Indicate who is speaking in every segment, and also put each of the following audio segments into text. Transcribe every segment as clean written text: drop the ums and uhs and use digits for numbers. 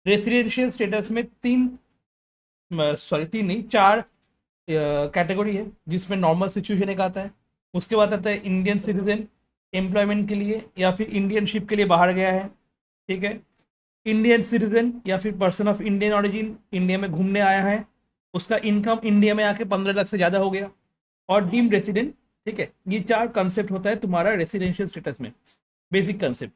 Speaker 1: Residential status में तीन नहीं, चार कैटेगरी है, जिसमें नॉर्मल सिचुएशन एक आता है, उसके बाद आता है इंडियन सिटीजन, एम्प्लॉयमेंट के लिए या फिर इंडियनशिप के लिए बाहर गया है, ठीक है। इंडियन सिटीजन या फिर person of Indian origin, India में घूमने आया है, उसका इनकम इंडिया में आके 15 लाख से ज़्यादा हो गया, और डीम्ड रेसिडेंट, ठीक है। ये चार कंसेप्ट होता है तुम्हारा रेसिडेंशियल स्टेटस में, बेसिक कंसेप्ट।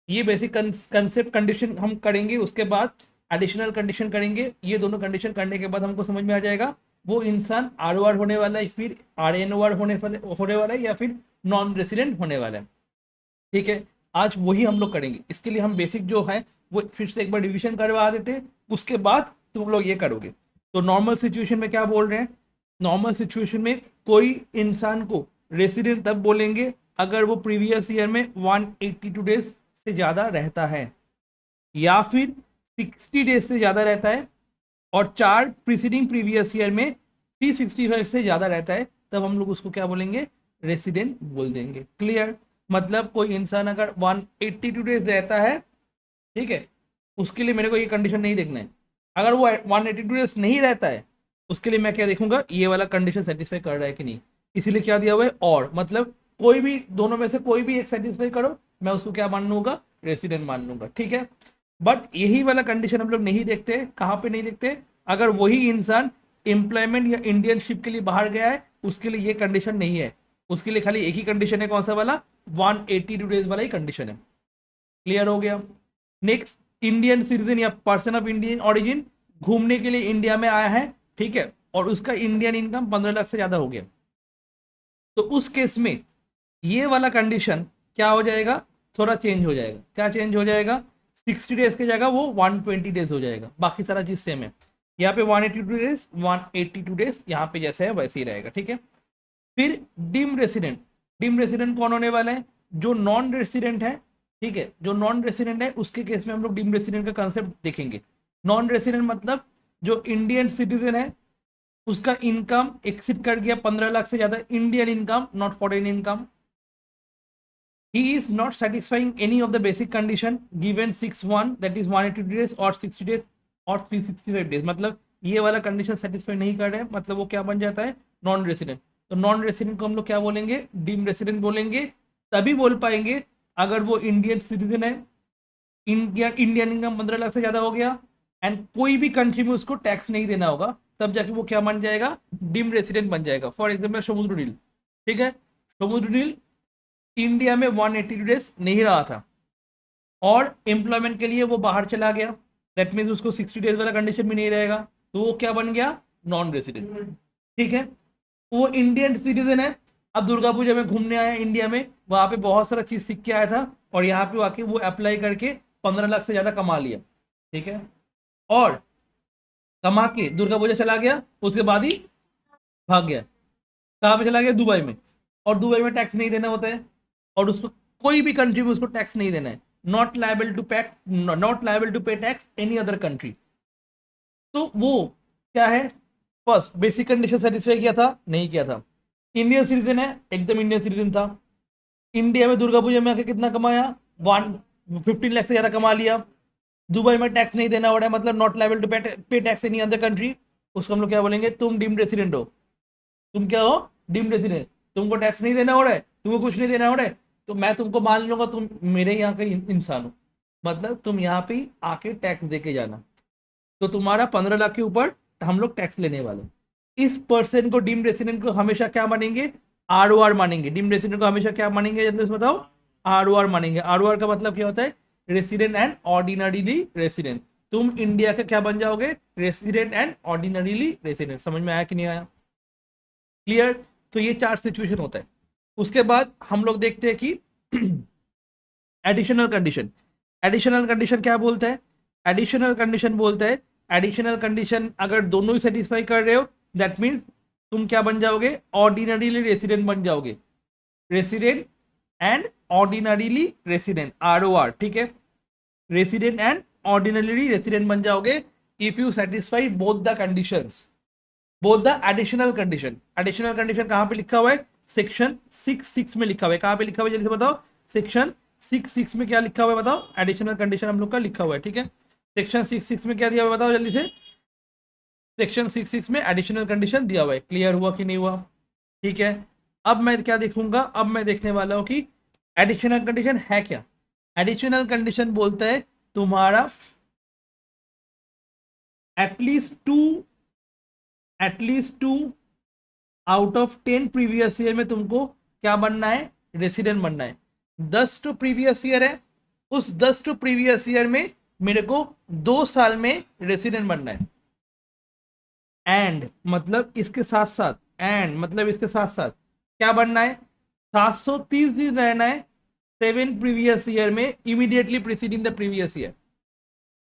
Speaker 1: ये बेसिक कंसेप्ट कंडीशन हम करेंगे, उसके बाद एडिशनल कंडीशन करेंगे। ये दोनों कंडीशन करने के बाद हमको समझ में आ जाएगा वो इंसान ROR होने वाला है, फिर RNOR होने वाला है, या फिर नॉन रेसिडेंट होने वाला है, ठीक है। आज वही हम लोग करेंगे। इसके लिए हम बेसिक जो है वो फिर से एक बार डिवीजन करवा देते हैं, उसके बाद तुम लोग ये करोगे। तो नॉर्मल सिचुएशन में क्या बोल रहे हैं? नॉर्मल सिचुएशन में कोई इंसान को रेसिडेंट तब बोलेंगे अगर वो प्रीवियस ईयर में 182 डेज से ज़्यादा रहता है, या फिर 60 डेज से ज़्यादा रहता है, और चार प्रीसीडिंग प्रीवियस ईयर में 365 से ज़्यादा रहता है, तब हम लोग उसको क्या बोलेंगे? रेसिडेंट बोल देंगे। क्लियर? मतलब कोई इंसान अगर 182 डेज रहता है, ठीक है, उसके लिए मेरे को ये कंडीशन नहीं देखना है। अगर वो 182 डेज नहीं रहता है, उसके लिए मैं क्या देखूंगा? ये वाला कंडीशन सेटिस्फाई कर रहा है कि नहीं। इसीलिए क्या दिया हुआ है? और मतलब कोई भी दोनों में से कोई भी एक सेटिस्फाई करो, मैं उसको क्या मान लूंगा? रेसिडेंट मान लूंगा, ठीक है। बट यही वाला कंडीशन हम लोग नहीं देखते। कहाँ पे नहीं देखते? अगर वही इंसान एम्प्लॉयमेंट या इंडियनशिप के लिए बाहर गया है, उसके लिए ये कंडीशन नहीं है। उसके लिए खाली एक ही कंडीशन है, कौन सा वाला? 182 डेज वाला ही कंडीशन है। क्लियर हो गया? नेक्स्ट, इंडियन सिटीजन या पर्सन ऑफ इंडियन ऑरिजिन घूमने के लिए इंडिया में आया है, ठीक है, और उसका इंडियन इनकम 15 लाख से ज्यादा हो गया, तो उस केस में ये वाला कंडीशन क्या हो जाएगा? थोड़ा चेंज हो जाएगा। क्या चेंज हो जाएगा? 60 डेज की जगह वो 120 डेज हो जाएगा। बाकी सारा चीज सेम है। यहाँ पे 182 डेज यहाँ पे जैसे है वैसे ही रहेगा, ठीक है। फिर डिम रेसिडेंट। डिम रेसिडेंट कौन होने वाला है? जो नॉन रेसिडेंट है, ठीक है, जो नॉन रेसिडेंट है उसके केस में हम लोग डिम रेसिडेंट का कंसेप्ट देखेंगे। नॉन रेसिडेंट मतलब जो इंडियन सिटीजन है, उसका इनकम एक्सिड कर गया 15 लाख से ज्यादा, Indian income, not foreign income. he is not satisfying any of the basic condition given 6(1), that is 180 days or 60 days और 365 डेज। मतलब ये वाला कंडीशन सेटिस्फाई नहीं कर रहे हैं, मतलब वो क्या बन जाता है? Non resident. तो नॉन रेसिडेंट को हम लोग क्या बोलेंगे? डीम रेसिडेंट बोलेंगे। तभी बोल पाएंगे अगर वो इंडियन सिटीजन है, इंडियन इनकम 15 लाख से ज्यादा हो गया, एंड कोई भी कंट्री में उसको टैक्स नहीं देना होगा, तब जाके वो क्या बन जाएगा? डीम रेसिडेंट बन जाएगा। फॉर एग्जाम्पल समुद्र नील, ठीक है, समुद्र नील इंडिया में 180 डेज नहीं रहा था, और एम्प्लॉयमेंट के लिए वो बाहर चला गया, दैट मीन्स उसको 60 डेज वाला कंडीशन भी नहीं रहेगा, तो वो क्या बन गया? नॉन रेसिडेंट, ठीक है। वो इंडियन सिटीजन है, अब दुर्गा पूजा में घूमने आया इंडिया में, वहां पे बहुत सारा चीज सीख के आया था, और यहाँ पे आके वो अप्लाई करके 15 लाख से ज्यादा कमा लिया, ठीक है, और कमा के दुर्गा पूजा चला गया, उसके बाद ही भाग गया। कहाँ पे चला गया? दुबई में। और दुबई में टैक्स नहीं देना होता है, और उसको कोई भी कंट्री में उसको टैक्स नहीं देना है। नॉट लायबल टू पे टैक्स एनी अदर कंट्री। तो वो क्या है? फर्स्ट, बेसिक कंडीशन सेटिस्फाई किया था? नहीं किया था। इंडियन सिटीजन है, एकदम इंडियन सिटीजन था, इंडिया में दुर्गा पूजा में आके कितना कमाया? 115 लाख से ज्यादा कमा लिया। दुबई में टैक्स नहीं देना हो रहा है, मतलब नॉट लायबल टू पे टैक्स एनी अदर कंट्री। उसको हम लोग क्या बोलेंगे? तुम डीम्ड रेसिडेंट हो। तुम क्या हो? Deemed resident. तुमको टैक्स नहीं देना हो रहा है, तुमको कुछ नहीं देना हो रहा है, तो मैं तुमको मान लूंगा तुम मेरे यहाँ का इंसान हो, मतलब तुम यहाँ पे ही आके टैक्स दे के जाना। तो तुम्हारा 15 लाख के ऊपर हम लोग टैक्स लेने वाले। इस पर्सन को, डीम्ड रेसिडेंट को हमेशा क्या मानेंगे? ROR मानेंगे। डीम्ड रेसिडेंट को हमेशा क्या मानेंगे? जल्दी से बताओ। ROR मानेंगे। ROR का मतलब क्या होता है? Resident and ordinarily resident. तुम इंडिया के क्या बन जाओगे? Resident and ordinarily resident. समझ में आया कि नहीं आया? क्लियर? तो ये चार सिचुएशन होता है। उसके बाद हम लोग देखते हैं कि एडिशनल कंडीशन। एडिशनल कंडीशन क्या बोलता है? एडिशनल कंडीशन बोलता है, एडिशनल कंडीशन अगर दोनों ही सेटिस्फाई कर रहे हो, दैट मीन्स तुम क्या बन जाओगे? ऑर्डिनरीली रेसिडेंट बन जाओगे। Resident and ordinarily resident, ROR, ठीक है। रेसिडेंट एंड ऑर्डिनरी रेसिडेंट बन जाओगे if you satisfy both the conditions, both the additional condition. Additional condition कहां पे लिखा हुआ है? सेक्शन 6(6) में लिखा हुआ है। कहां पे लिखा हुआ है? जल्दी से बताओ। सेक्शन 6(6) में क्या लिखा हुआ है? बताओ। एडिशनल कंडीशन हम लोग का लिखा हुआ है, ठीक है। सेक्शन 66 में क्या दिया हुआ है बताओ जल्दी से। सेक्शन 66 में एडिशनल कंडीशन दिया हुआ है, क्लियर हुआ कि नहीं हुआ? ठीक है, अब मैं क्या देखूंगा, अब मैं देखने वाला हूं कि एडिशनल कंडीशन है क्या। एडिशनल कंडीशन बोलता है तुम्हारा at least to out of 10 previous year में तुमको क्या बनना है, रेसिडेंट बनना है। 10 टू प्रीवियस ईयर है, उस 10 टू प्रीवियस ईयर में मेरे को 2 साल में रेसिडेंट बनना है। एंड मतलब इसके साथ साथ, एंड मतलब इसके साथ साथ क्या बनना है, 730 दिन रहना है 7 प्रीवियस ईयर में, immediately preceding the previous year.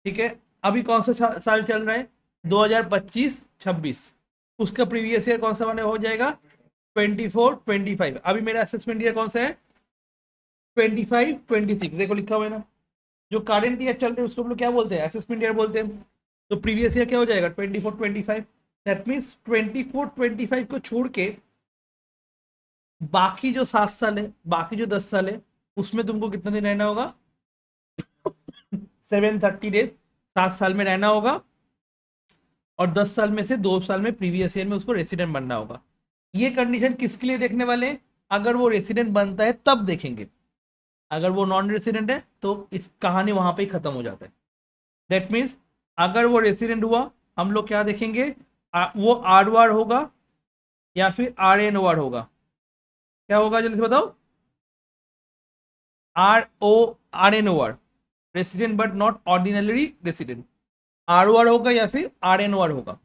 Speaker 1: ठीक है, अभी कौन सा साल चल रहा है, 2025-26, उसका प्रीवियस ईयर कौन सा बने हो जाएगा, 24-25। अभी मेरा असेसमेंट ईयर कौन सा है, 25-26, देखो लिखा हुआ है ना। जो करंट ईयर चल रहे हैं उसको हम लोग क्या बोलते हैं, असेसमेंट ईयर बोलते हैं। तो प्रीवियस ईयर क्या हो जाएगा, 24-25। दैट मीन्स 24-25 को छोड़ के बाकी जो 7 साल है, बाकी जो 10 साल है, उसमें तुमको कितना दिन रहना होगा, 730 डेज, 7 साल में रहना होगा। और 10 साल में से 2 साल में प्रीवियस ईयर में उसको रेसिडेंट बनना होगा। ये कंडीशन किसके लिए देखने वाले हैं, अगर वो रेसिडेंट बनता है तब देखेंगे। अगर वो नॉन रेसिडेंट है तो इस कहानी वहां पे ही खत्म हो जाता है। दैट मीन्स अगर वो रेसिडेंट हुआ, हम लोग क्या देखेंगे, वो आर वार होगा या फिर आर एन वार होगा। क्या होगा जल्दी से बताओ, RORNOR, resident but not ordinary resident, ROR होगा या फिर RNOR होगा।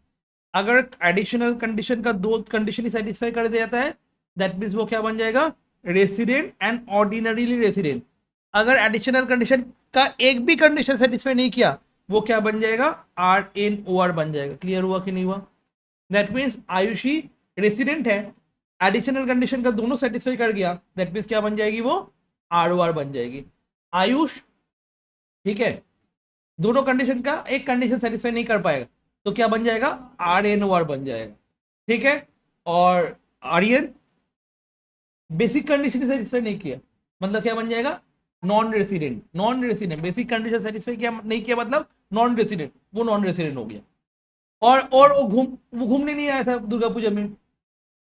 Speaker 1: अगर एडिशनल कंडीशन का 2 कंडीशन ही सेटिस्फाई कर दिया जाता है, दैट मीन्स वो क्या बन जाएगा, रेसिडेंट एंड ऑर्डिनरीली रेसिडेंट। अगर एडिशनल कंडीशन का एक भी कंडीशन सेटिस्फाई नहीं किया, वो क्या बन जाएगा, RNOR बन जाएगा। क्लियर हुआ कि नहीं हुआ? दैट मीन्स आयुषी रेसिडेंट है, एडिशनल कंडीशन का दोनों सेटिस्फाई कर गया, दैट मीन्स क्या बन जाएगी, वो ROR बन जाएगी। आयुष, ठीक है, दोनों कंडीशन का एक कंडीशन सेटिस्फाई नहीं कर पाएगा तो क्या बन जाएगा, RNOR बन जाएगा। ठीक है, और आर्यन बेसिक कंडीशन सेटिस्फाई नहीं किया, मतलब क्या बन जाएगा, non resident. Non resident basic condition satisfy किया नहीं किया मतलब नॉन रेसिडेंट, वो नॉन रेसिडेंट हो गया। और वो घूमने नहीं आया था दुर्गा पूजा में,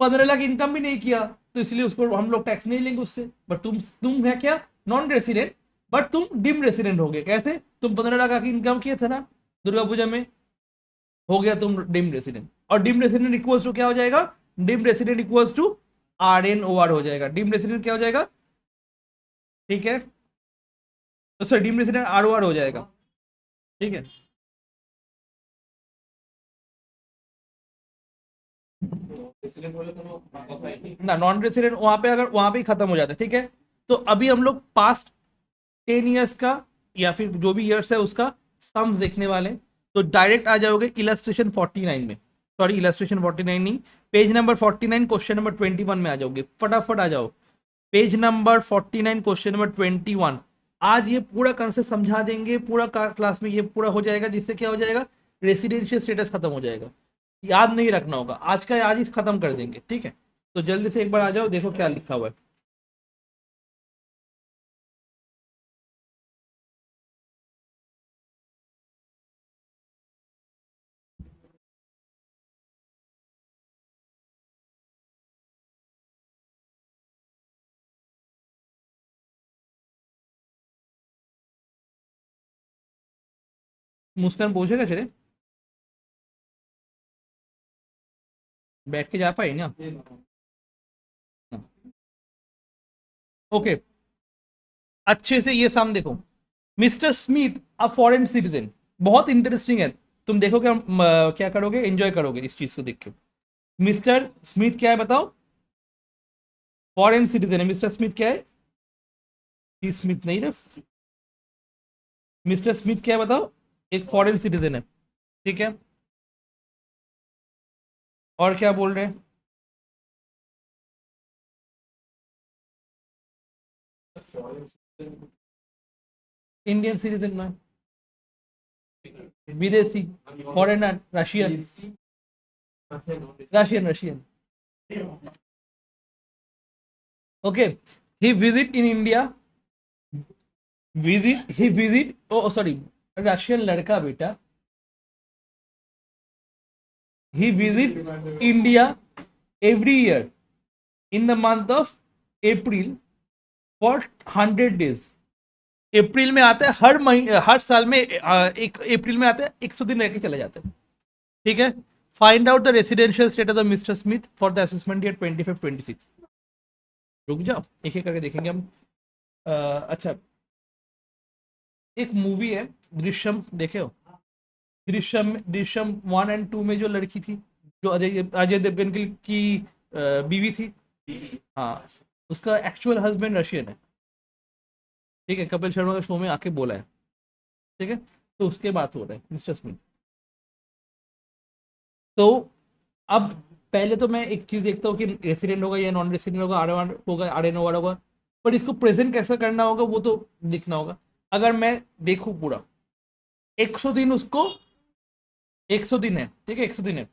Speaker 1: 15 लाख इनकम भी नहीं किया, तो इसलिए उसको हम लोग टैक्स नहीं लेंगे उससे। बट तुम है क्या, नॉन रेसिडेंट, बट तुम डिम रेसिडेंट हो गए। कैसे, तुम 15 लाख की इनकम किए थे ना दुर्गा पूजा में, हो गया तुम डिम रेसिडेंट। और डिम रेसिडेंट इक्वल्स टू क्या हो जाएगा, deemed resident equals to RNOR हो जाएगा। डिम रेसिडेंट क्या हो जाएगा, ठीक है, तो सर डिम रेसिडेंट ROR हो जाएगा। ठीक है, ना नॉन रेसिडेंट वहां पे, अगर वहां पे ही खत्म हो जाता है। ठीक है, तो अभी हम लोग पास्ट 10 ईयर्स का या फिर जो भी ईयर्स है उसका सम्स देखने वाले हैं। तो डायरेक्ट आ जाओगे इलस्ट्रेशन 49 में, सॉरी इलस्ट्रेशन 49 नहीं, पेज नंबर 49 क्वेश्चन नंबर 21 में आ जाओगे, फटाफट आ जाओ। Page number 49 question number 21। आज ये पूरा कंसेप्ट समझा देंगे, पूरा क्लास में ये पूरा हो जाएगा, जिससे क्या हो जाएगा, रेसिडेंशियल स्टेटस खत्म हो जाएगा। याद नहीं रखना होगा, आज का आज ही खत्म कर देंगे। ठीक है, तो जल्दी से एक बार आ जाओ, देखो क्या लिखा हुआ है। मुस्कान पूछेगा, चले बैठ के जा पाए ना। ओके, अच्छे से ये सामने देखो, mister Smith a foreign citizen, बहुत इंटरेस्टिंग है। तुम देखो क्या, क्या करोगे, एंजॉय करोगे इस चीज को देख के। मिस्टर स्मिथ क्या है बताओ, फॉरेन सिटीजन है। मिस्टर स्मिथ क्या है, स्मिथ नहीं ना, मिस्टर स्मिथ क्या है बताओ, एक फॉरेन सिटीजन है। ठीक है, और क्या बोल रहे हैं, इंडियन सिटीजन में, विदेशी, foreigner, Russian, Russian Russian. Okay, he visit in India, visit he visit, oh sorry, Russian लड़का बेटा, he visits India every year in the month of April for 100 days। अप्रैल में आता है, हर महीने हर साल में एक अप्रैल में आता है, 100 दिन रह के चले जाते हैं। ठीक है। Find out the residential status of mister Smith for the assessment year 25-26। रुक जाओ, एक एक करके देखेंगे हम। अच्छा, एक मूवी है दृश्यम, देखे हो? दृश्यम, दृश्यम 1 और 2 में जो लड़की थी, जो अजय देवगन की बीवी थी, हाँ, उसका एक्चुअल हस्बैंड रशियन है। ठीक है, कपिल शर्मा का शो में आके बोला है। ठीक है, तो उसके बात हो रहा है मिस्टर स्मिथ। तो अब पहले तो मैं एक चीज देखता हूँ कि रेसिडेंट होगा या नॉन रेसिडेंट होगा, आर वन होगा, आर एन ओ होगा, पर इसको प्रेजेंट कैसे करना होगा वो तो दिखना होगा। अगर मैं देखूँ पूरा 100 दिन, उसको 100 दिन है, ठीक है, 100 दिन है।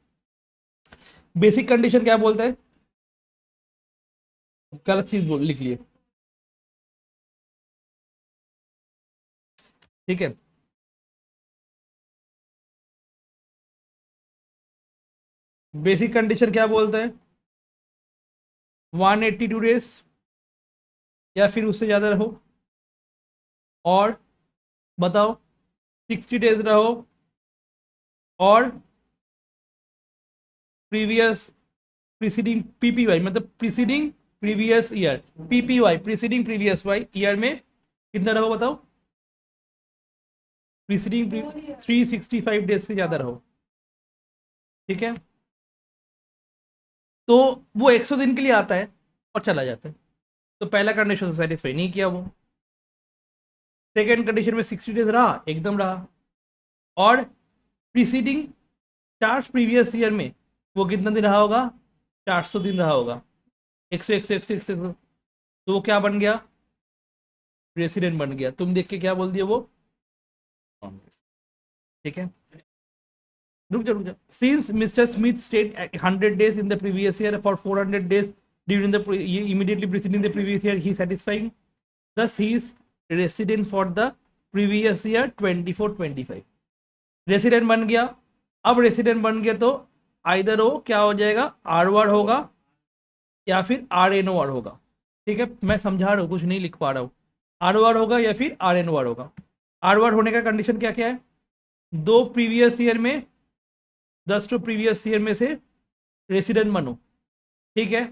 Speaker 1: बेसिक कंडीशन क्या बोलता है? गलत चीज बोल लिख लिए। ठीक है, बेसिक कंडीशन क्या बोलता है? 182 डेज या फिर उससे ज्यादा रहो, और बताओ 60 डेज रहो, और प्रीवियस प्रीसीडिंग पीपीवाई, मतलब preceding previous year, PPY preceding previous Y year में कितना रहो बताओ? प्रीसीडिंग 365 डेज से ज्यादा रहो। ठीक है, तो वो 100 दिन के लिए आता है और चला जाता है। तो पहला कंडीशन सेटिस्फाई नहीं किया वो। सेकेंड कंडीशन में 60 डेज रहा, एकदम रहा, और प्रीसीडिंग 4 प्रीवियस ईयर में वो कितना दिन रहा होगा? 400 दिन रहा होगा। 100 100 100 100, तो वो क्या बन गया? रेसिडेंट बन गया। तुम देख के क्या बोल दिया वो? ठीक है, रुक जा रुक जा। Since Mister Smith stayed 100 days in the previous year for 400 days during the immediately preceding the previous year, he satisfying, thus he is resident for the previous year 24-25। Resident बन गया। अब रेसिडेंट बन गया तो आइदर हो क्या हो जाएगा? आर वार होगा या फिर आर एन ओ आर होगा। ठीक है, मैं समझा रहा हूँ, कुछ नहीं लिख पा रहा हूँ। आर वार होगा या फिर आर एन ओ आर होगा। आर वार होने का कंडीशन क्या क्या है? 2 प्रीवियस ईयर में 10 टू प्रीवियस ईयर में से रेसिडेंट बनो। ठीक है,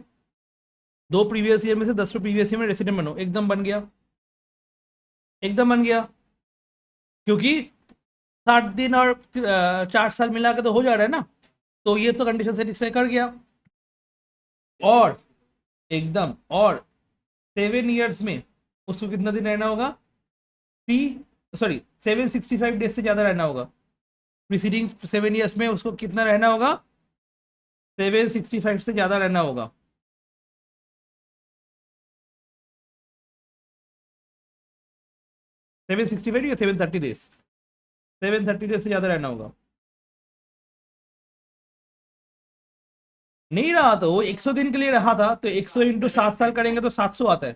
Speaker 1: 2 प्रीवियस ईयर में से 10 टू प्रीवियस ईयर में रेसिडेंट बनो। एकदम बन गया, एकदम बन गया, क्योंकि 60 दिन और 4 साल मिला के तो हो जा रहा है ना, तो ये तो कंडीशन सेटिस्फाई कर गया। और एकदम, और 7 ईयर्स में उसको कितना दिन रहना होगा? 765 डेज से ज्यादा रहना होगा। प्रीसीडिंग 7 ईयर्स में उसको कितना रहना होगा? 765 से ज्यादा रहना होगा। सेवन 65 या 730 डेज? 730 डेज से ज्यादा रहना होगा। नहीं रहा तो वो 100 दिन के लिए रहा था, तो 100 इंटू 7 साल करेंगे तो 700 आता है।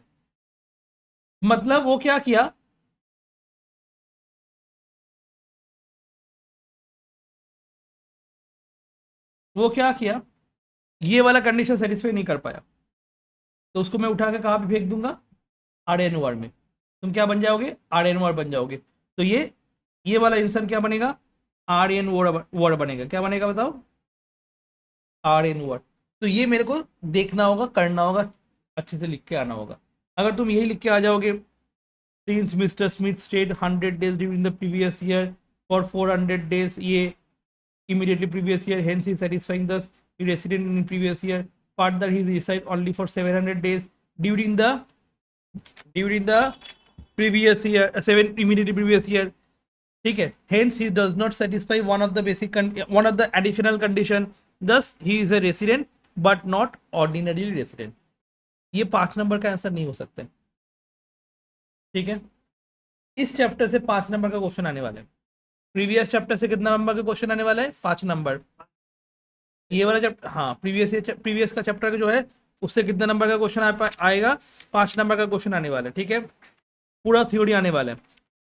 Speaker 1: मतलब वो क्या किया? वो क्या किया, ये वाला कंडीशन सेटिस्फाई नहीं कर पाया, तो उसको मैं उठा के कहाँ पे फेंक दूंगा? आर एन वार में। तुम क्या बन जाओगे? आर एन वार बन जाओगे। तो ये वाला इंसान क्या बनेगा? आर एन वार बनेगा। क्या बनेगा बताओ? आर एन वार। तो ये मेरे को देखना होगा, करना होगा, अच्छे से लिख के आना होगा। अगर तुम यही लिख के आ जाओगे, since Mister Smith stayed 100 days during the previous year for 400 days, ये immediately previous year, hence he is satisfying the resident in previous year. Further, he reside only for 700 days during the previous year, 7 immediately previous year. ठीक है, hence he does not satisfy one of the one of the additional condition, thus he is a resident but not ordinarily resident। ये 5 number का answer नहीं हो सकता है। ठीक है, इस चैप्टर से 5 नंबर का क्वेश्चन आने वाला है। प्रीवियस चैप्टर से कितना नंबर का क्वेश्चन आने वाला है? 5 नंबर। ये वाला चैप्टर, हाँ, प्रीवियस का चैप्टर जो है उससे कितना नंबर का क्वेश्चन आएगा? 5 नंबर का क्वेश्चन आने वाला है। ठीक है, पूरा थ्योरी आने वाला है।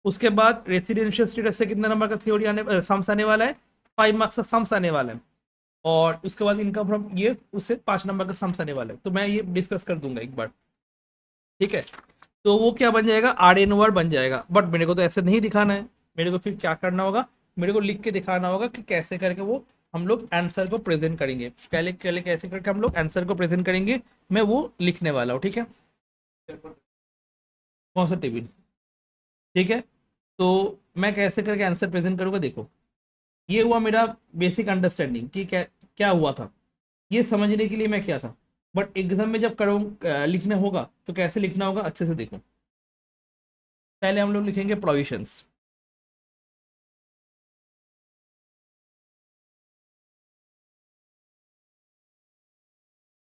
Speaker 1: उसके बाद रेसिडेंशियल स्टेटस से कितने नंबर का थ्योरी आने सम्स आने वाला है, 5 मार्क्स का सम्स आने वाला है। और उसके बाद इनकम फ्रॉम ये उससे 5 नंबर का सम्स आने वाला है, तो मैं ये डिस्कस कर दूंगा एक बार, ठीक है। तो वो क्या बन जाएगा, आर एन वर्ड बन जाएगा, बट मेरे को तो ऐसे नहीं दिखाना है, मेरे को फिर क्या करना होगा, मेरे को लिख के दिखाना होगा कि कैसे करके वो हम लोग आंसर को प्रेजेंट करेंगे, पहले पहले कैसे करके हम लोग आंसर को प्रेजेंट करेंगे, मैं वो लिखने वाला हूँ, ठीक है। कौन सा टेबल, ठीक है। तो मैं कैसे करके आंसर प्रेजेंट करूंगा, देखो ये हुआ मेरा बेसिक अंडरस्टैंडिंग कि क्या क्या हुआ था, ये समझने के लिए मैं क्या था। बट एग्जाम में जब करूँ लिखना होगा तो कैसे लिखना होगा अच्छे से देखो। पहले हम लोग लिखेंगे प्रोविजंस,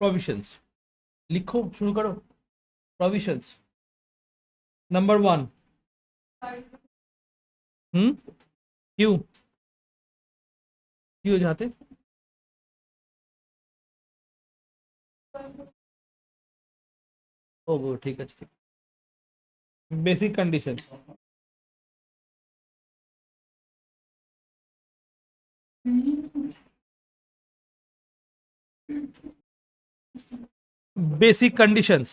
Speaker 1: प्रोविजंस लिखो, शुरू करो। Provisions number 1। क्यों, क्यों चाहते, ओ वो ठीक है ठीक है, basic condition. Basic conditions,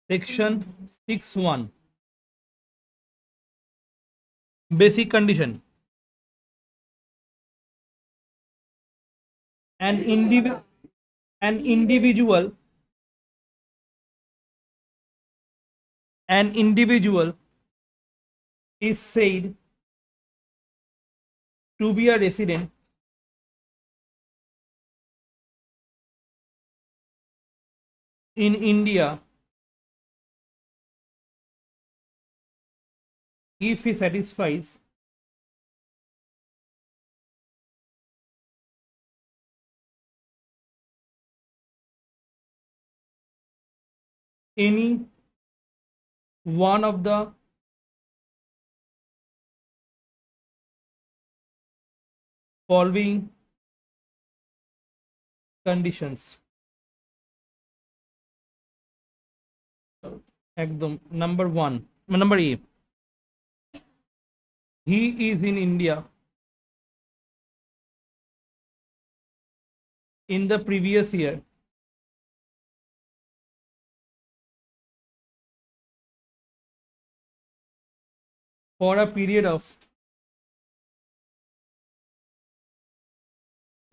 Speaker 1: section 6(1), basic condition. an an individual an individual is said to be a resident in India if he satisfies any one of the following conditions। एकदम number 1, number 1, he is in India in the previous year for a period of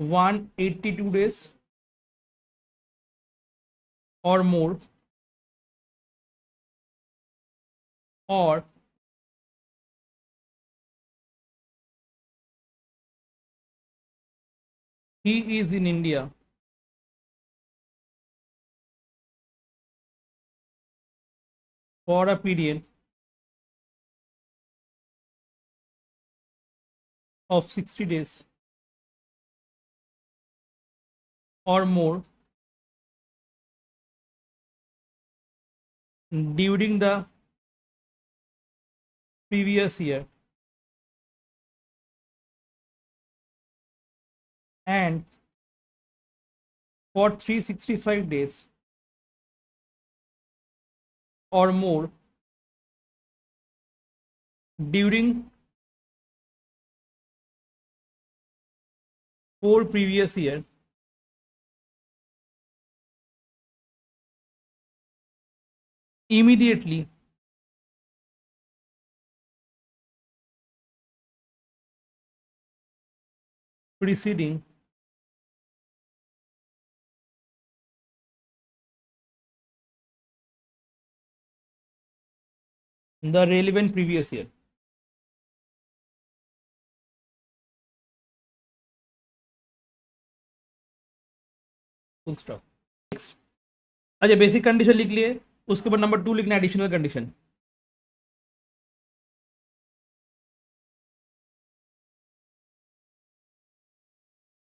Speaker 1: 182 days or more, or he is in India for a period of 60 days or more during the previous year, and for 365 days or more during 4 previous year, immediately preceding the relevant previous year। Full stop. अच्छा, basic condition लिख लिए, उसके बाद number 2 लिखना additional condition.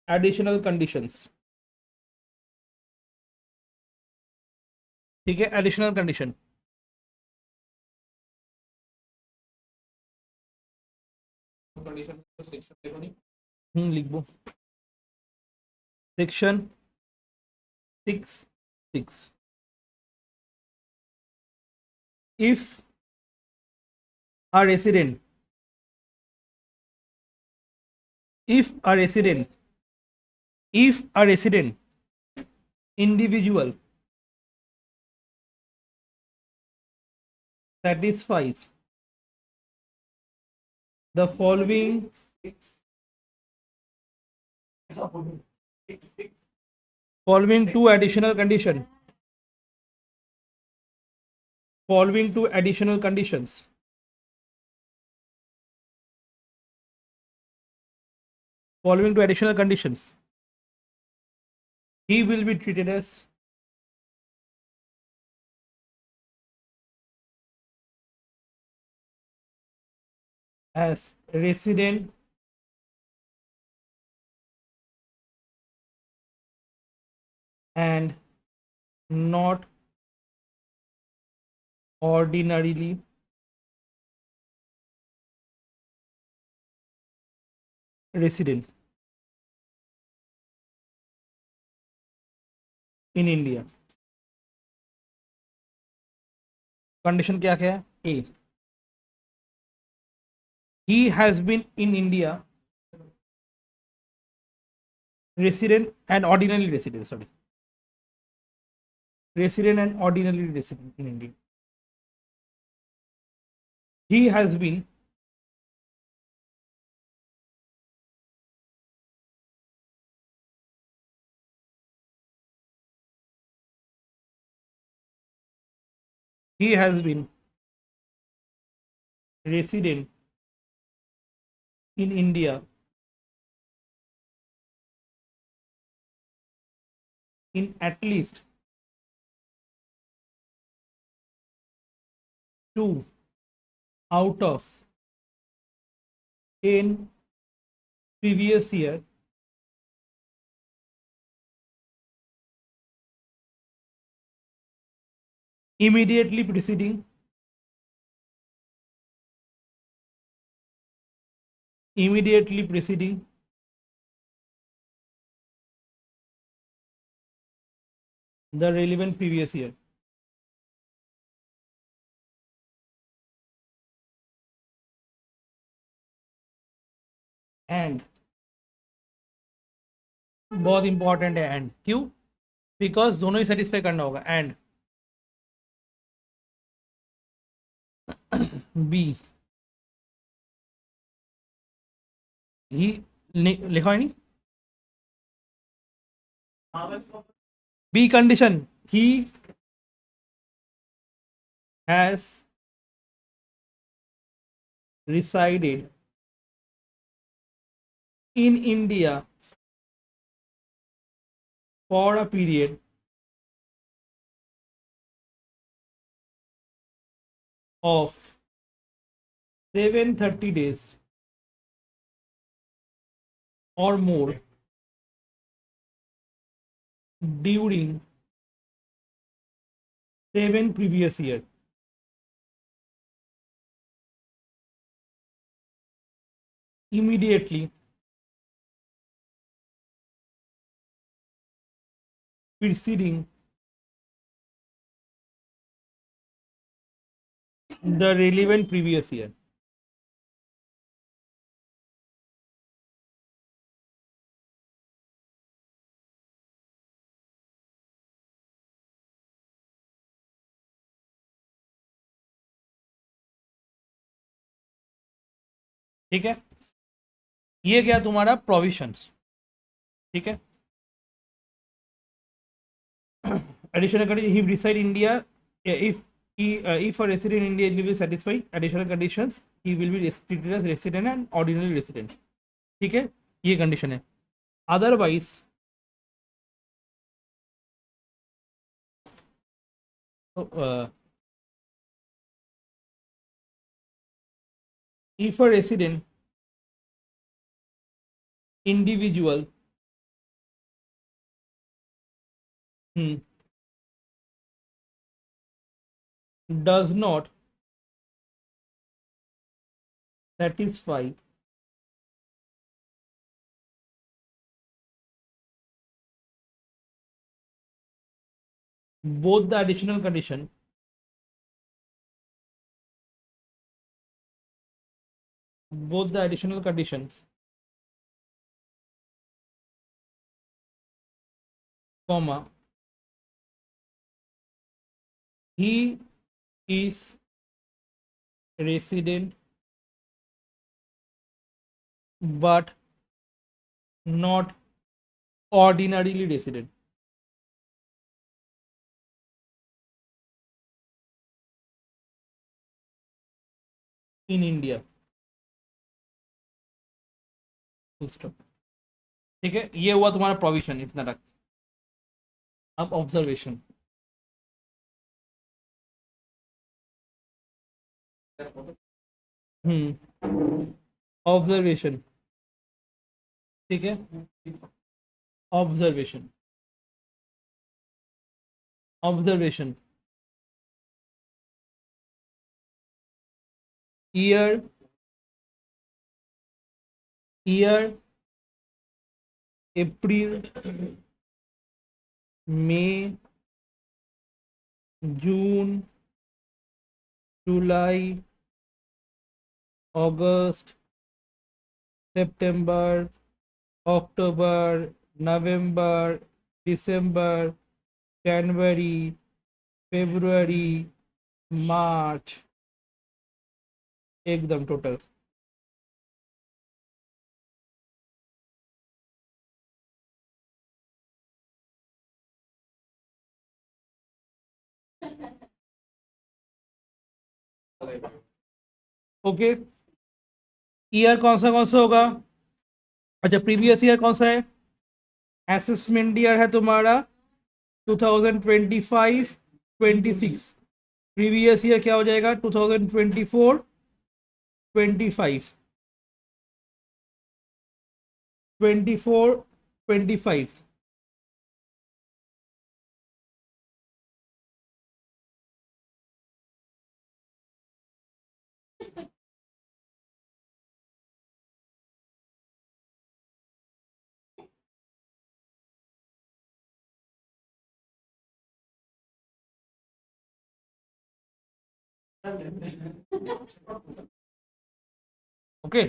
Speaker 1: Additional conditions, ठीक है, additional condition. लिख दो, section 6(6), if a resident if a resident if a resident individual satisfies the following two additional conditions, following two additional conditions, he will be treated as resident and not ordinarily resident in India. Condition क्या क्या है? ए, he has been in India resident and ordinarily resident, sorry, resident and ordinarily resident in India. He has been resident in India in at least 2 out of 10 previous year immediately preceding the relevant previous year. And बहुत important है and, क्यों? Because दोनों ही satisfy करना होगा. And B, ही लिखा है नहीं, B condition, he has resided in India for a period of 730 days or more during 7 previous years. Immediately preceding the relevant previous year. ठीक है, ये गया तुम्हारा प्रोविजंस. ठीक है, additional condition, he reside India, if a resident in India will satisfy additional conditions, he will be treated as resident and ordinary resident. ठीक है, ये कंडीशन है. Otherwise if a resident individual does not satisfy both the additional condition both the additional conditions, comma, he is resident but not ordinarily resident. In India. Full stop. ठीक है, ये हुआ तुम्हारा provision इतना तक। अब ऑब्जर्वेशन, ऑब्जर्वेशन, ठीक है, ऑब्जर्वेशन, ऑब्जर्वेशन, ईयर, ईयर अप्रैल, मई, जून, जुलाई, अगस्त, सितंबर, अक्टूबर, नवंबर, दिसंबर, जनवरी, फरवरी, मार्च, एकदम टोटल। ओके, ईयर कौन सा होगा? अच्छा, प्रीवियस ईयर कौन सा है? असेसमेंट ईयर है तुम्हारा 2025-26। प्रीवियस ईयर क्या हो जाएगा? 2024-25, 24-25। Okay,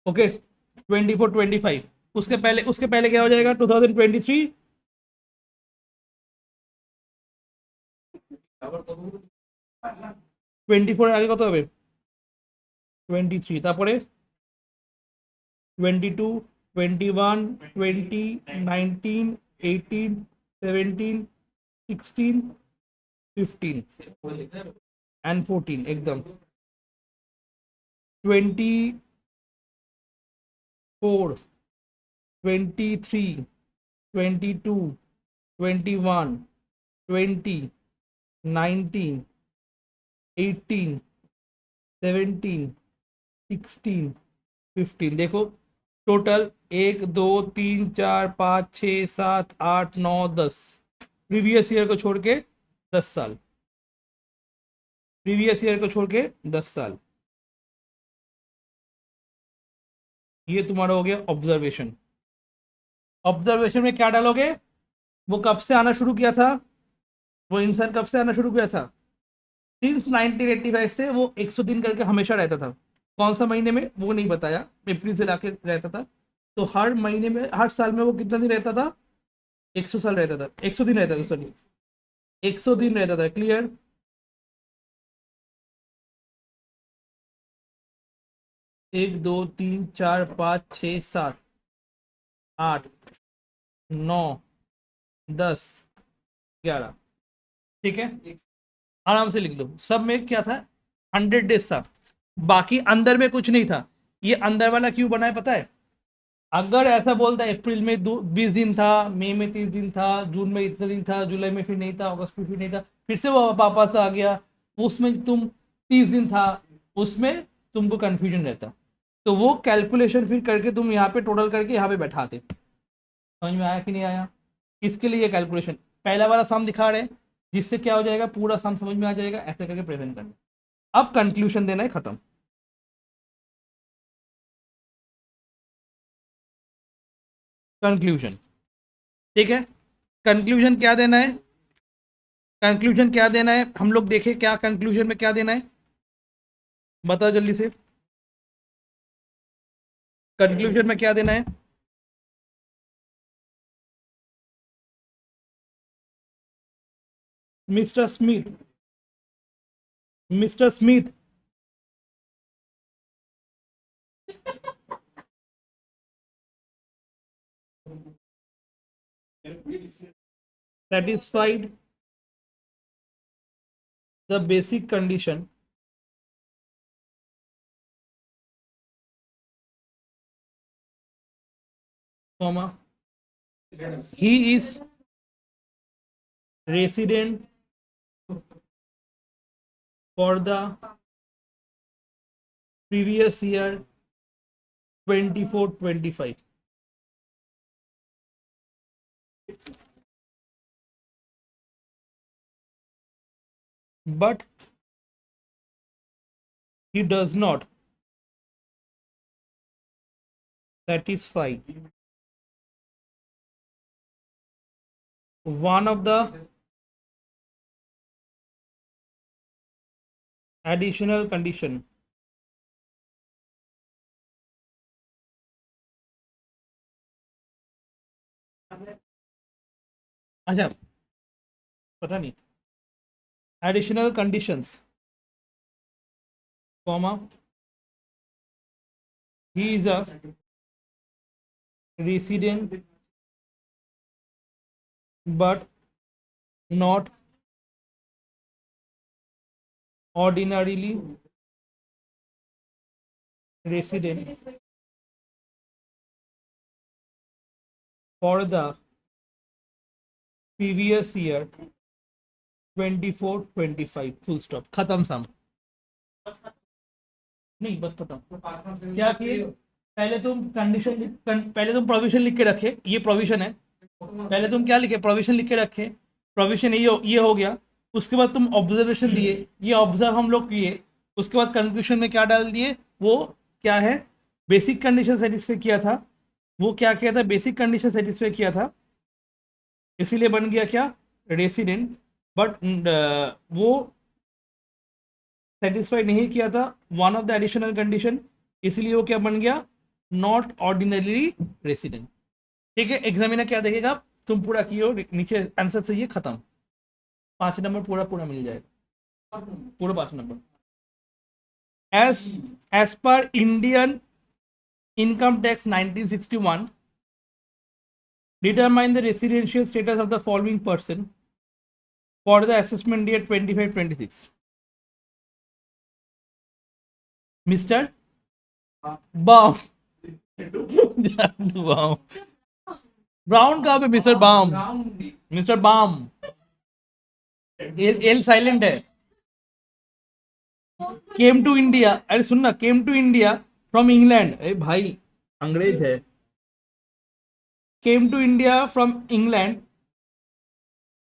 Speaker 1: okay, 24-25। उसके पहले क्या हो जाएगा? 2023, 24 আগে কত হবে? 23, তারপরে 22, 21, 20, 19, 18, 17, 16, 15 and 14 एकदम। 24, 23, 22, 21, 20, 19, 18, 17, 16, 15। देखो टोटल 1 2 3 4 5 6 7 8 9 10, प्रीवियस ईयर को छोड़ के 10 साल, प्रीवियस ईयर को छोड़ के 10 साल। ये तुम्हारा हो गया ऑब्जर्वेशन। ऑब्जर्वेशन में क्या डालोगे? वो कब से आना शुरू किया था? वो इंसान कब से आना शुरू किया था? सिंस 1985 से वो 100 दिन करके हमेशा रहता था। कौन सा महीने में वो नहीं बताया, अप्रैल से लाके रहता था। तो हर महीने में, हर साल में वो कितना दिन रहता था? 100 साल रहता था, 100 दिन रहता था, सॉरी 100 दिन रहता था। क्लियर? एक दो तीन चार पाँच छः सात आठ 9 10 11, ठीक है, आराम से लिख लो। सब में क्या था? 100 डेज था, बाकी अंदर में कुछ नहीं था। ये अंदर वाला क्यों बना है पता है? अगर ऐसा बोलता है अप्रैल में 20 दिन था, मई में 30 दिन था, जून में इतना दिन था, जुलाई में फिर नहीं था, अगस्त में फिर नहीं था, फिर से वो वापस आ गया, उसमें तुम 30 दिन था, उसमें तुमको कंफ्यूजन रहता। तो वो कैलकुलेशन फिर करके तुम यहाँ पे टोटल करके यहाँ पे बैठाते। समझ में आया कि नहीं आया? इसके लिए कैलकुलेशन पहला वाला सम दिखा रहे हैं, जिससे क्या हो जाएगा, पूरा सम समझ में आ जाएगा, ऐसे करके प्रेजेंट करना। अब कंक्लूजन देना है, खत्म। कंक्लूजन, ठीक है। कंक्लूजन क्या देना है, कंक्लूजन क्या देना है, हम लोग देखें क्या कंक्लूजन में क्या देना है, बताओ जल्दी से, कंक्लूजन में क्या देना है। Mister Smith, mister Smith, satisfied the basic condition comma he is resident for the previous year 24-25, but he does not satisfy one of the additional condition अच्छा पता नहीं, additional conditions comma he is a resident but not ordinarily resident for the previous year 24-25 full stop, खत्म सम, नहीं बस खत्म। क्या किए, पहले तुम कंडीशन, पहले तुम प्रोविजन लिख के रखे, ये प्रोविजन है, पहले तुम क्या लिखे, प्रोविजन लिख के रखे, प्रोविजन ये हो गया, उसके बाद तुम ऑब्जर्वेशन दिए, ये ऑब्जर्व हम लोग किए, उसके बाद कंक्लूजन में क्या डाल दिए, वो क्या है, बेसिक कंडीशन सेटिस्फाई किया था, वो क्या किया था, बेसिक कंडीशन सेटिस्फाई किया था, इसीलिए बन गया क्या, रेसिडेंट, बट वो सेटिस्फाई नहीं किया था one of the additional condition, इसलिए वो क्या बन गया, नॉट ऑर्डिनरी रेसिडेंट, ठीक है। एग्जामिनर क्या देखेगा, तुम पूरा किए हो, नीचे आंसर सही है, खत्म, 5 नंबर पूरा पूरा मिल जाएगा, पूरा 5 number. As per Indian income tax 1961 determine the residential status of the following person for the assessment year 25-26. Mr. Baum. Baum. Brown कहाँ पे, Mister Baum, Mister Baum, L silent है। केम टू इंडिया, अरे सुनना, came to India from England, अरे भाई अंग्रेज है, came to India from England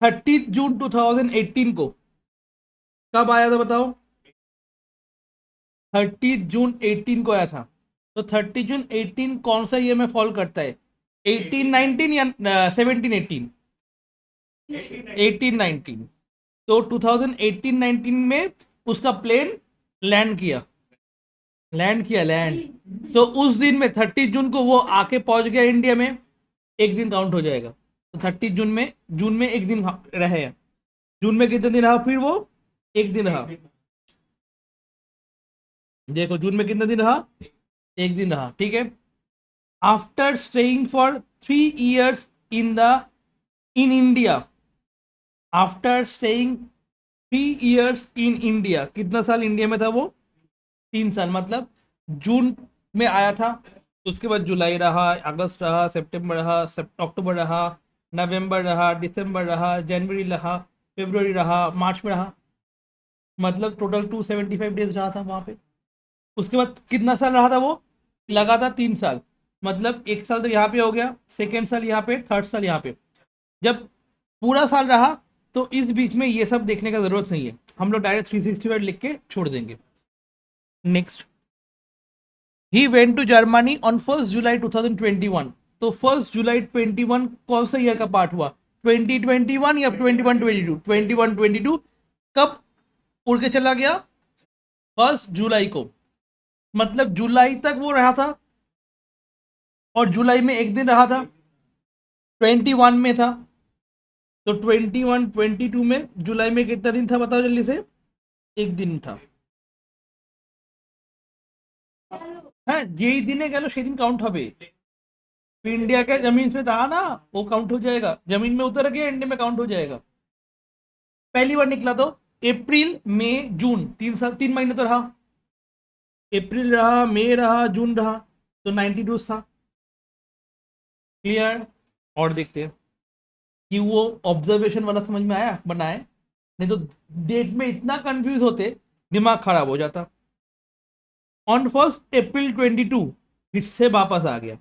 Speaker 1: 30 June 2018 को, कब आया था बताओ, 30 जून 18 को आया था, तो 30 जून 18 कौन सा ईयर में फॉल करता है, 18-19 या 17-18, 18-19, तो 2018-19 में उसका प्लेन लैंड किया, लैंड, तो उस दिन में 30 जून को वो आके पहुंच गया इंडिया में, एक दिन काउंट हो जाएगा, तो 30 जून में एक दिन रहे, जून में कितने दिन रहा, फिर वो एक दिन रहा, देखो जून में कितने दिन रहा, एक दिन रहा, ठीक है। After staying for 3 years in India, after staying 3 years in India, कितना साल इंडिया में था वो, 3 साल, मतलब जून में आया था, उसके बाद जुलाई रहा, अगस्त रहा, सितंबर रहा, अक्टूबर रहा, नवंबर रहा, दिसंबर रहा, जनवरी रहा, फरवरी रहा, मार्च में रहा, मतलब टोटल 275 डेज रहा था वहां पे। उसके बाद कितना साल रहा था वो, लगातार 3 साल, मतलब 1 साल तो यहाँ पे हो गया, सेकेंड साल यहाँ पे, थर्ड साल यहाँ पे, जब पूरा साल रहा तो इस बीच में ये सब देखने का जरूरत नहीं है, हम लोग डायरेक्ट 365 लिख के छोड़ देंगे। Next, he went to Germany on 1 July 2021, तो 1 जुलाई 21 कौन सा ईयर का पार्ट हुआ? 2021 या 21-22? 21-22 कब उड़ के चला गया? 1 जुलाई को। मतलब जुलाई तक वो रहा था और जुलाई में एक दिन रहा था, 21 में था। तो 21-22 में जुलाई में कितना दिन था बताओ जल्दी से? एक दिन था। হ্যাঁ যেই দিনে গেল সেদিন काउंट হবে। इंडिया के जमीन पे था ना, वो काउंट हो जाएगा। जमीन में उतर गया, इंडिया में काउंट हो जाएगा। पहली बार निकला तो अप्रैल मई जून, 3 महीने तो रहा। अप्रैल रहा, मई रहा, जून रहा, तो 90 डेज था। क्लियर? और देखते हैं कि वो ऑब्जर्वेशन वाला समझ में आया बनाए, नहीं तो डेट में इतना कंफ्यूज होते दिमाग खराब हो जाता। ऑन 1 अप्रैल 22 फिर से वापस आ गया,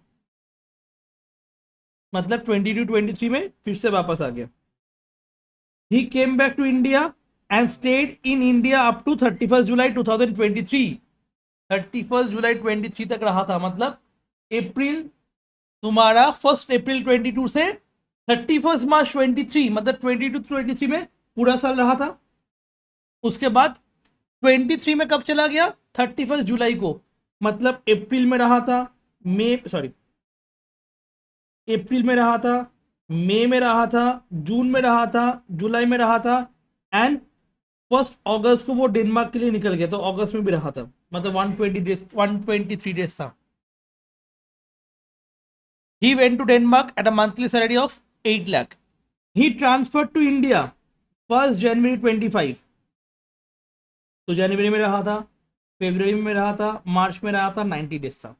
Speaker 1: मतलब 22-23 में फिर से वापस आ गया। He came back to India and stayed in India up to 31 July 2023। 31 जुलाई 23 तक रहा था। मतलब अप्रैल तुम्हारा 1 अप्रैल 22 से 31 मार्च 23, मतलब 22-23 में पूरा साल रहा था। उसके बाद 23 में कब चला गया? 31 जुलाई को। मतलब अप्रैल में रहा था, अप्रैल में रहा था, मई में रहा था, जून में रहा था, जुलाई में रहा था, एंड 1 अगस्त को वो डेनमार्क के लिए निकल गया, तो अगस्त में भी रहा था। मतलब 123 डेज था। He went to Denmark at a monthly salary of 8 lakh. He transferred to India 1 January 25। तो जनवरी में रहा था, फरवरी में रहा था, मार्च में रहा था, 90 डेज था।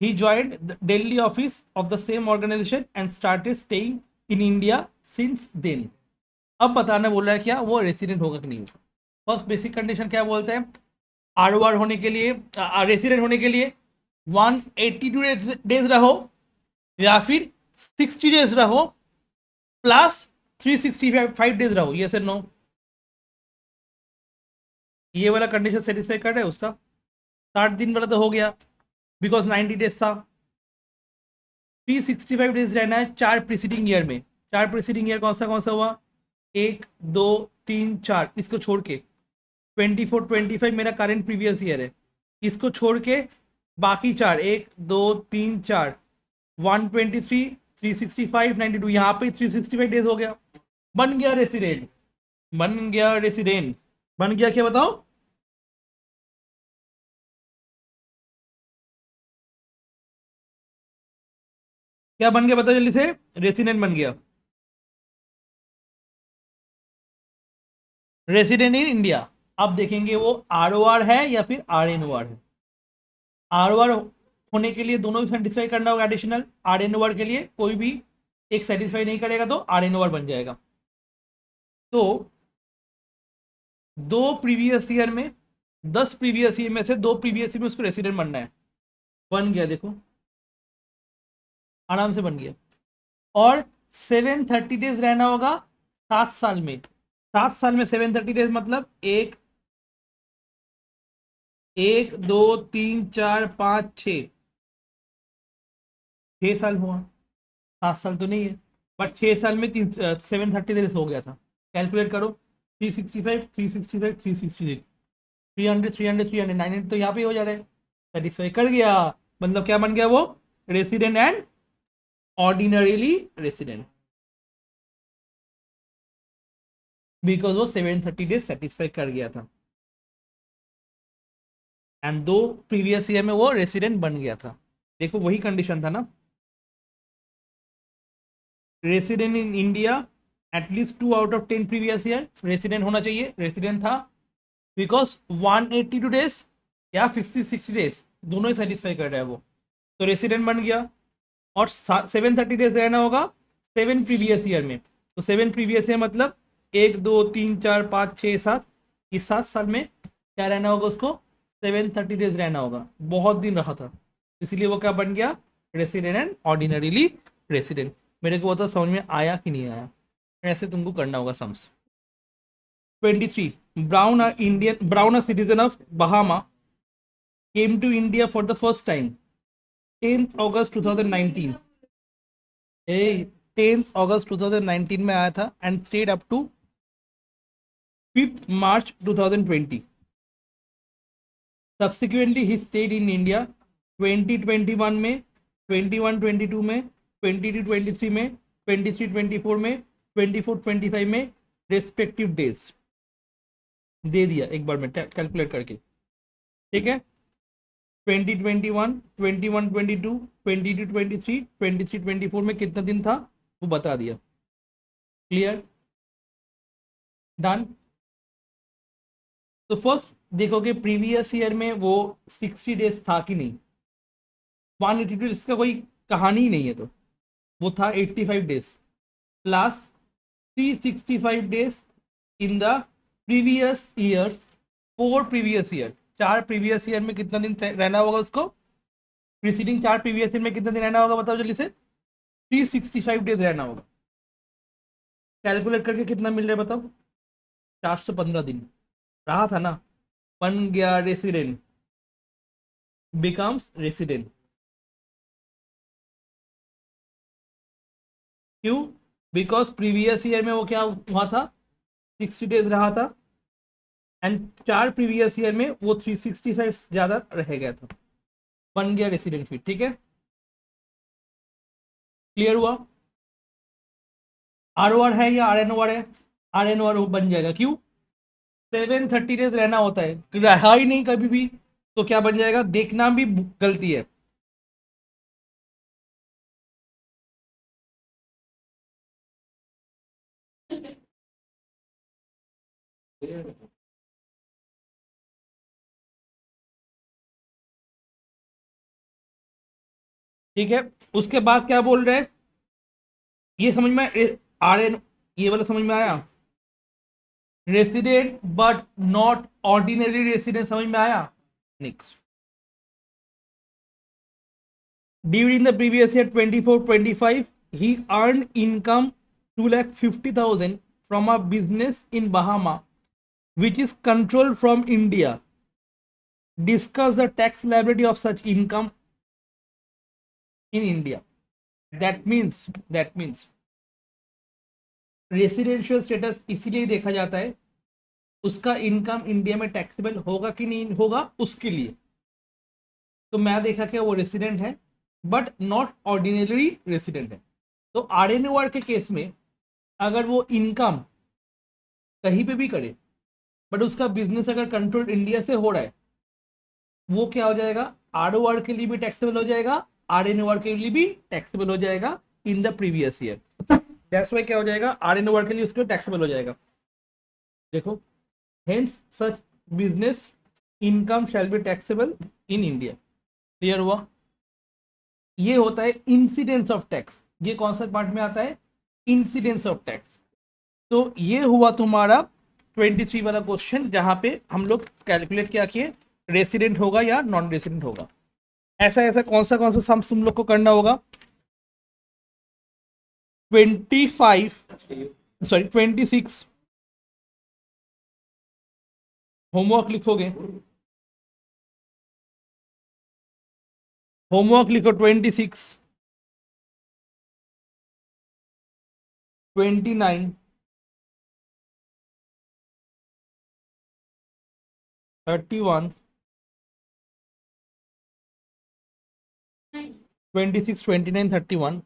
Speaker 1: He joined the Delhi office of the same organization and started staying in India since then। अब बताने बोल रहा है क्या वो रेसिडेंट होगा कि नहीं होगा। फर्स्ट बेसिक कंडीशन क्या बोलते हैं? आर होने के लिए, रेसिडेंट होने के लिए 182 डेज रहो या फिर 60 डेज रहो प्लस 365 डेज रहो। ये से नो, ये वाला कंडीशन सेटिस्फाई कर रहा है उसका। 60 दिन वाला तो हो गया बिकॉज 90 डेज था। 365 डेज रहना है 4 प्रीसीडिंग ईयर में। 4 प्रीसीडिंग ईयर कौन सा हुआ? 1 2 3 4, इसको छोड़ के 24-25 मेरा करंट प्रीवियस ईयर है। इसको छोड़ के बाकी 4, 1 2 3 4, 123 365 92, यहाँ पे 365 डेज हो गया। बन गया रेसिडेंट, बन गया रेसिडेंट, बन गया क्या बताओ? क्या बन गया बताओ जल्दी से? रेसिडेंट बन गया, रेसिडेंट इन इंडिया। अब देखेंगे वो आर है या फिर RNOR है। ROR होने के लिए दोनों सेटिस्फाई करना होगा एडिशनल। RNOR के लिए कोई भी एक सेटिस्फाई नहीं करेगा तो RNOR बन जाएगा। तो 2 प्रीवियस ईयर में, 10 प्रीवियस ईयर में से 2 प्रीवियस ईयर में उसको रेसिडेंट बनना है। बन गया, देखो आराम से बन गया। और 730 डेज रहना होगा 7 साल में। 7 साल में 730 डेज मतलब 1 2 3 4 5 6 साल हुआ। 7 साल तो नहीं है, बट 6 साल में 730 डेज हो गया था। कैलकुलेट करो, 365 365 366, 300 300 300 900 तो यहाँ पे हो जा रहा है। सेटिस्फाई कर गया, मतलब क्या बन गया वो? Resident and ordinarily resident, because वो 730 डेज सेटिस्फाई कर गया था एंड 2 प्रीवियस ईयर में वो रेसिडेंट बन गया था। देखो वही कंडीशन था ना, resident in India at least 2 out of 10 previous year resident होना चाहिए। रेसिडेंट था बिकॉज 182 डेज या 60 डेज दोनों ही सेटिस्फाई कर रहा है वो, तो रेसिडेंट बन गया। और 730 डेज रहना होगा 7 प्रीवियस ईयर में। तो 7 प्रीवियस ईयर मतलब 1 2 3 4 5 6 7, इस 7 साल में क्या रहना होगा उसको? 730 डेज रहना होगा। बहुत दिन रहा था, इसलिए वो क्या बन गया? Resident and ordinarily resident. मेरे को बता समझ में आया कि नहीं आया? ऐसे तुमको करना होगा sums. 23 Brown, a citizen of Bahama, came to India for the first time 10th August 2019। ए 10 अगस्त 2019 में आया था and stayed up to 5 March 2020. Subsequently he stayed in India 2021 में, 21-22 में, 22-23 में, 23-24 में, 24-25 में रेस्पेक्टिव डेज दे दिया एक बार में कैलकुलेट करके. ठीक है, 2021, 21-22, 22-23, 23-24 में कितना दिन था वो बता दिया. Clear, done. तो फर्स्ट देखोगे प्रीवियस ईयर में वो 60 डेज था कि नहीं. 182 डेज का कोई कहानी ही नहीं है, तो वो था 85 days plus 365 days in the previous years. 4 previous year, 4 previous year में कितना दिन रहना होगा उसको. प्रीसीडिंग 4 प्रीवियस ईयर में कितना दिन रहना होगा बताओ जल्दी से. 365 डेज रहना होगा. कैलकुलेट करके कितना मिल रहा है बताओ. 415 दिन रहा था ना. बन गया रेसिडेंट, बिकम्स रेसिडेंट. क्यों? बिकॉज प्रीवियस ईयर में वो क्या हुआ था, 60 डेज रहा था एंड 4 प्रीवियस ईयर में वो 365 ज्यादा रह गया था, बन गया रेसिडेंट फिर. ठीक है, क्लियर हुआ. आर ओ आर है या आर एन ओ आर है. आर एन ओ आर बन जाएगा. क्यों? 730 डेज रहना होता है, रहा ही नहीं कभी भी, तो क्या बन जाएगा. देखना भी गलती है. ठीक है, उसके बाद क्या बोल रहे हैं, ये समझ में आर एन, ये वाला समझ में आया. Resident but not ordinary resident, समझ में आया. Next, during the previous year 24-25 he earned income 250,000 from a business in Bahama which is controlled from India. Discuss the tax liability of such income in India. That means residential status इसीलिए देखा जाता है उसका income India में taxable होगा कि नहीं होगा उसके लिए. तो मैं देखा कि वो रेसिडेंट है बट नॉट ऑर्डिनरी रेसिडेंट है. तो आर एन ओ आर के केस में अगर वो इनकम कहीं पे भी करे बट उसका बिजनेस अगर कंट्रोल इंडिया से हो रहा है, वो क्या हो जाएगा, आर ओ आर के लिए भी टैक्सेबल हो जाएगा, आर एन ओ आर के लिए भी टैक्सेबल हो जाएगा in the previous year. That's why क्या हो जाएगा, आर एन ओ आर के लिए उसको टैक्सेबल हो जाएगा. देखो, hence such business income shall be taxable in India. Clear हुआ. ये होता है इंसिडेंस ऑफ टैक्स. ये कौन सा पार्ट में आता है, इंसिडेंस ऑफ टैक्स. तो ये हुआ तुम्हारा 23 वाला क्वेश्चन जहां पे हम लोग कैलकुलेट क्या किए, रेसिडेंट होगा या नॉन रेसिडेंट होगा. ऐसा ऐसा कौन सा सम तुम लोग को करना होगा. 26 होमवर्क लिखोगे. होमवर्क लिखो 26, 29, 31, 26, 29, 31,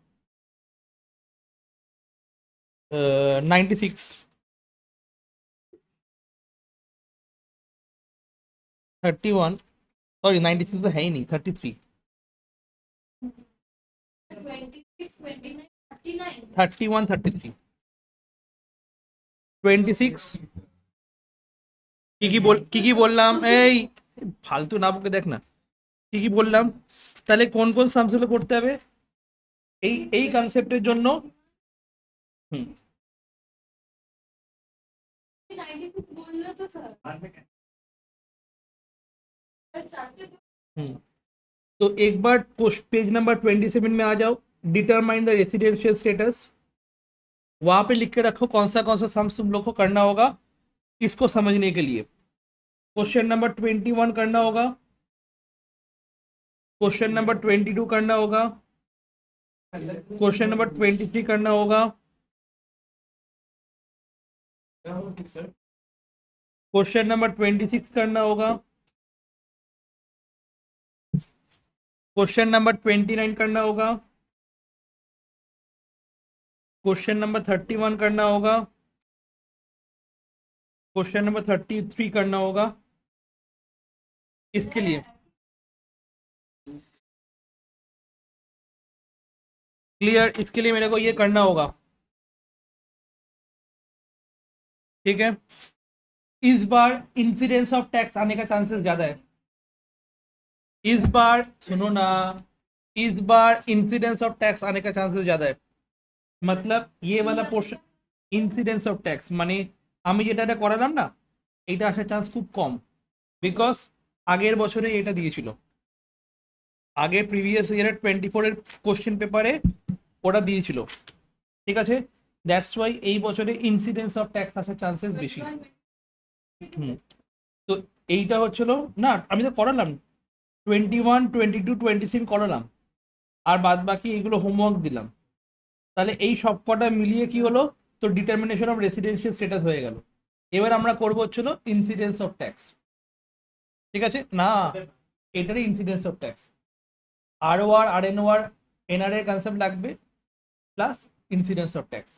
Speaker 1: 96, 31, सॉरी 96 तो है ही नहीं, 33, 31, 33, 26 কি কি বললাম এই ফালতু না বকে দেখ না কি কি বললাম. তাহলে কোন কোন সামগুলো করতে হবে এই কনসেপ্টের জন্য. হুম, হুম. तो एक बार पेज नंबर 27 में आ जाओ. Determine the residential status. वहां पे लिख के रखो कौन सा सम्स तुम लोग को करना होगा इसको समझने के लिए. क्वेश्चन नंबर 21 करना होगा, क्वेश्चन नंबर 22 करना होगा, क्वेश्चन नंबर 23 करना होगा। क्वेश्चन नंबर 26 करना होगा। क्वेश्चन नंबर 29 करना होगा। क्वेश्चन नंबर 31 करना होगा। क्वेश्चन नंबर 33 करना होगा। इसके लिए क्लियर, इसके लिए मेरे को ये करना होगा, ठीक है। इस बार इंसिडेंस ऑफ टैक्स आने का चांसेस ज्यादा है। इस बार सुनो ना, इस बार इंसिडेंस ऑफ टैक्स आने का चांसेस ज्यादा है। मतलब ये वाला पोर्शन ইনসিডেন্স অফ ট্যাক্স, মানে আমি যেটা এটা করালাম না, এটা আসার চান্স খুব কম, বিকজ আগের বছরে এটা দিয়েছিল, আগে প্রিভিয়াস ইয়ারের 24-এর কোশ্চেন পেপারে ওটা দিয়েছিল, ঠিক আছে। দ্যাটস ওয়াই এই বছরে ইনসিডেন্স অফ ট্যাক্স আসার চান্সেস বেশি। হুম, তো এইটা হচ্ছিল না, আমি তো করালাম 21, 22, 23 করালাম, আর বাদ বাকি এইগুলো হোমওয়ার্ক দিলাম। তাহলে এই সব কটা মিলিয়ে কি হলো, তো ডিটারমিনেশন অফ রেসিডেন্সিয়াল স্ট্যাটাস হয়ে গেল। এবার আমরা করবো হচ্ছিল ইনসিডেন্স অফ ট্যাক্স, ঠিক আছে না, এটারই incidence of tax, ROR RNOR NRA concept लागবে plus incidence of tax.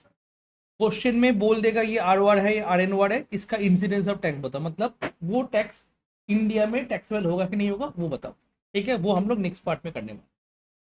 Speaker 1: Question में बोल देगा ये आरओआर है, ये आरएनओआर है, इसका इंसिडेंस ऑफ टैक्स बताओ, मतलब वो टैक्स इंडिया में टैक्सेबल होगा कि नहीं होगा वो बताओ, ठीक है। वो हम लोग नेक्स्ट पार्ट में करने वाले।